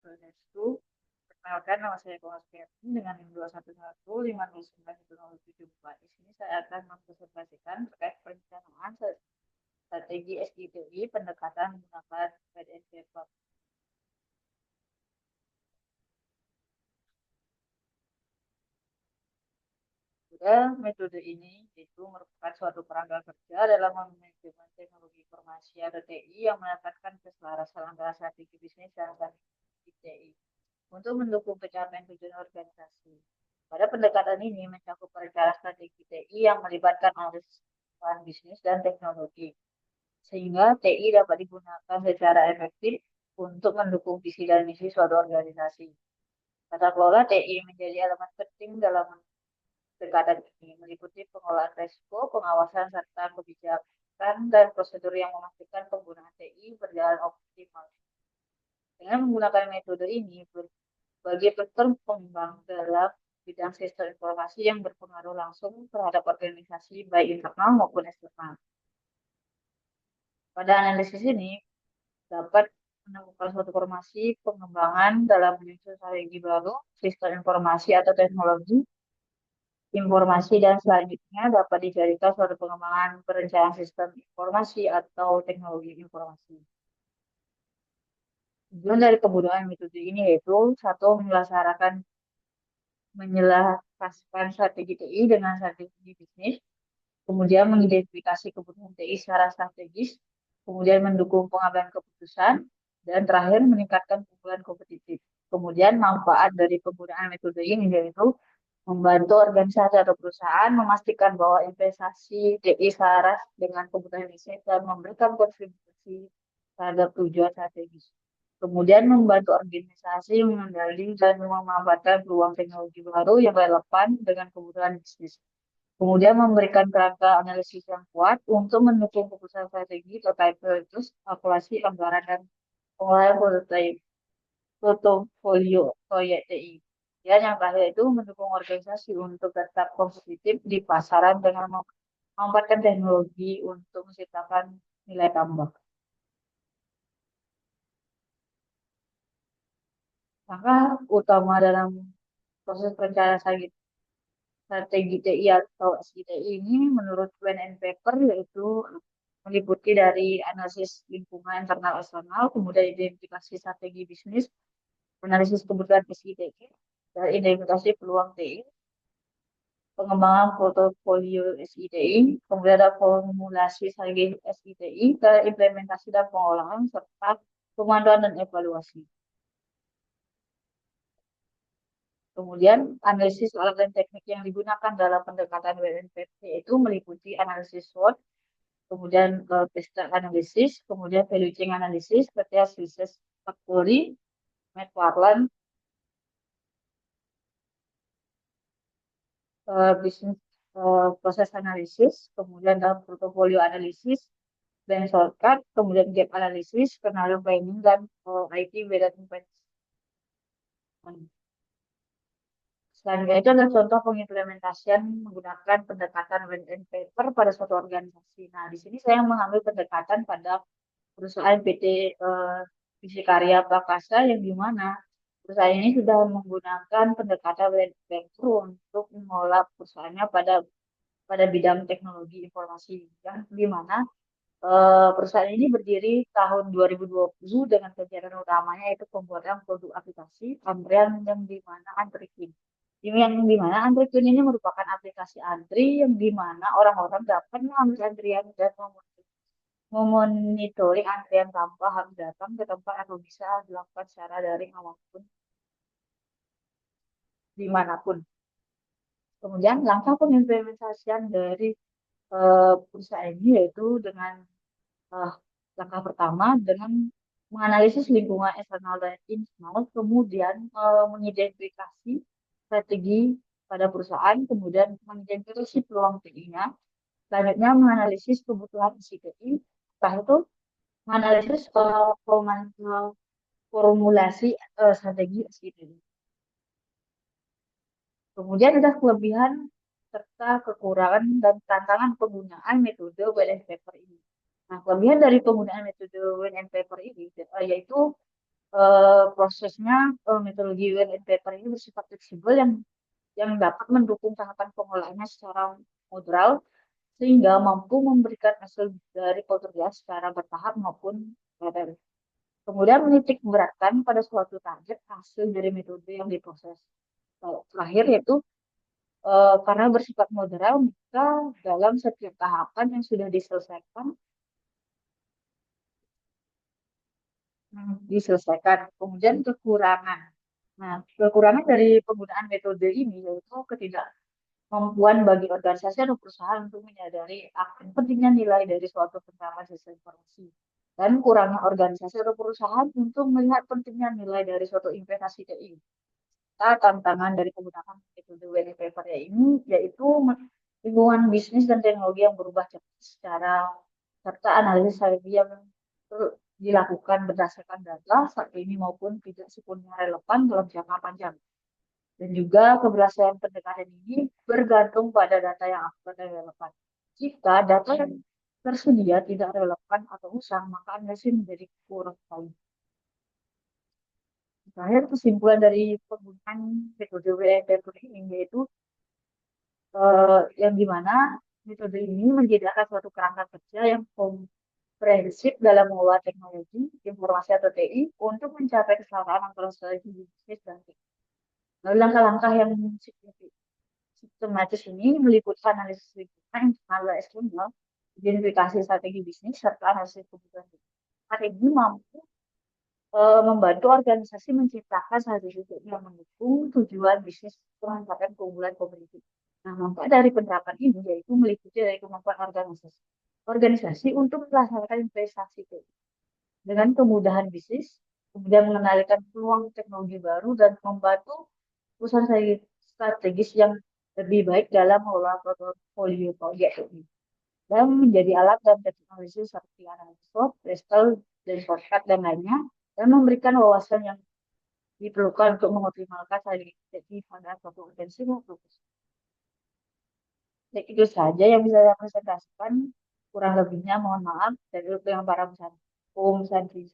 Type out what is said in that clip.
Wabarakatuh. Perkenalkan, nama saya Komas Kevin dengan NIM 211 5091074. Di sini saya akan mempresentasikan terkait perencanaan strategi SITI pendekatan menggunakan PDN. Metode ini itu merupakan suatu kerangka kerja dalam manajemen teknologi informasi atau TI yang menetapkan keselarasan antara strategi bisnis dan strategi TI untuk mendukung pencapaian tujuan organisasi. Pada pendekatan ini mencakup perencanaan strategi TI yang melibatkan analisis peran bisnis dan teknologi, sehingga TI dapat digunakan secara efektif untuk mendukung visi dan misi suatu organisasi. Tata kelola TI menjadi elemen penting dalam pendekatan ini, meliputi pengelolaan risiko, pengawasan, serta kebijakan dan prosedur yang memastikan penggunaan TI berjalan optimal. Dengan menggunakan metode ini, berbagai faktor pengembang dalam bidang sistem informasi yang berpengaruh langsung terhadap organisasi baik internal maupun eksternal. Pada analisis ini dapat menemukan suatu formasi pengembangan dalam menyusun strategi baru, sistem informasi atau teknologi informasi, dan selanjutnya dapat dijadikan suatu pengembangan perencanaan sistem informasi atau teknologi informasi. Tujuan dari penggunaan metode ini yaitu satu, menyelaraskan strategi TI dengan strategi bisnis, kemudian mengidentifikasi kebutuhan TI secara strategis, kemudian mendukung pengambilan keputusan, dan terakhir meningkatkan keunggulan kompetitif. Kemudian manfaat dari penggunaan metode ini yaitu membantu organisasi atau perusahaan memastikan bahwa investasi TI selaras dengan kebutuhan bisnis dan memberikan kontribusi terhadap tujuan strategis. Kemudian membantu organisasi mengendali dan memanfaatkan peluang teknologi baru yang relevan dengan kebutuhan bisnis. Kemudian memberikan kerangka analisis yang kuat untuk mendukung keputusan strategi terkait prioritas, kalkulasi anggaran, dan pengelolaan portofolio proyek TI. Dan yang terakhir itu mendukung organisasi untuk tetap kompetitif di pasaran dengan memanfaatkan teknologi untuk menciptakan nilai tambah. Langkah utama dalam proses perencanaan strategi TI atau SITI ini menurut When and Paper yaitu meliputi dari analisis lingkungan internal eksternal, kemudian identifikasi strategi bisnis, analisis kebutuhan SITI, dan identifikasi peluang TI, pengembangan portofolio SITI, kemudian ada formulasi strategi SITI, ke implementasi dan pengolahan, serta pemantauan dan evaluasi. Kemudian analisis alat dan teknik yang digunakan dalam pendekatan WNPT itu meliputi analisis SWOT, kemudian pesta analisis, kemudian value chain analisis, seperti Success Factory, McFarland, bisnis proses analisis, kemudian dalam portfolio analisis, dan shortcut, kemudian gap analisis, skenario planning, dan IT beda tempat. Selanjutnya itu adalah contoh pengimplementasian menggunakan pendekatan When and Paper pada suatu organisasi. Nah, di sini saya mengambil pendekatan pada perusahaan PT Karya Prakasa yang di mana perusahaan ini sudah menggunakan pendekatan When and Paper untuk mengelola perusahaannya pada bidang teknologi informasi yang di mana perusahaan ini berdiri tahun 2020 dengan kegiatan utamanya yaitu pembuatan produk aplikasi antrean yang di mana Antrikin. Yang di mana Antrikin ini merupakan aplikasi antri yang di mana orang-orang dapat mengambil antrian dan memonitoring antrian tanpa harus datang ke tempat atau bisa dilakukan secara daring apapun dimanapun. Kemudian langkah pengimplementasian dari perusahaan ini yaitu dengan uh, langkah pertama dengan menganalisis lingkungan eksternal dan internal, kemudian mengidentifikasi strategi pada perusahaan, kemudian mengidentifikasi peluang TI-nya, selanjutnya menganalisis kebutuhan isi TI, setelah itu menganalisis formulasi strategi isi TI. Kemudian ada kelebihan serta kekurangan dan tantangan penggunaan metode When and Paper ini. Nah, kelebihan dari penggunaan metode When and Paper ini yaitu prosesnya metodologi UN and paper ini bersifat fleksibel yang dapat mendukung tahapan pengolahannya secara modular sehingga mampu memberikan hasil dari pekerjaan secara bertahap maupun paralel. Kemudian menitik beratkan pada suatu target hasil dari metode yang diproses. Terakhir yaitu karena bersifat modular, maka dalam setiap tahapan yang sudah diselesaikan, kemudian kekurangan. Nah, kekurangan dari penggunaan metode ini yaitu ketidakmampuan bagi organisasi atau perusahaan untuk menyadari akan pentingnya nilai dari suatu pencapaian sesuai informasi. Dan kurangnya organisasi atau perusahaan untuk melihat pentingnya nilai dari suatu investasi TI. Nah, tantangan dari penggunaan metode WNI paper ini yaitu lingkungan bisnis dan teknologi yang berubah cepat secara serta analisis strategi yang dilakukan berdasarkan data saat ini maupun tidak sepenuhnya relevan dalam jangka panjang. Dan juga keberhasilan pendekatan ini bergantung pada data yang akurat dan relevan. Jika data yang tersedia tidak relevan atau usang, maka analisis menjadi kurang baik. Terakhir, kesimpulan dari penggunaan metode WNPP ini yaitu yang dimana metode ini menyediakan suatu kerangka kerja yang komprehensif dalam mengelola teknologi, informasi atau TI untuk mencapai kesetaraan antara strategi bisnis dan TI. Lalu langkah-langkah yang sistematis ini meliputi analisis lingkungan internal dan eksternal, identifikasi strategi bisnis, serta analisis kebutuhan. Strategi mampu membantu organisasi menciptakan strategi yang mendukung tujuan bisnis untuk mencapai keunggulan kompetitif. Nah, manfaat dari penerapan ini yaitu meliputi dari kemampuan organisasi untuk melaksanakan investasi dengan kemudahan bisnis, kemudian mengenalkan peluang teknologi baru dan membantu perusahaan strategis yang lebih baik dalam mengelola portofolio proyek ini. Dan menjadi alat dan teknologi seperti analisis SWOT, Bristol, dan shortcut dan lainnya, dan memberikan wawasan yang diperlukan untuk mengoptimalkan strategi pada suatu organisasi maupun. Jadi itu saja yang bisa saya presentasikan. Kurang lebihnya mohon maaf dari yang para pesan. Om Santi.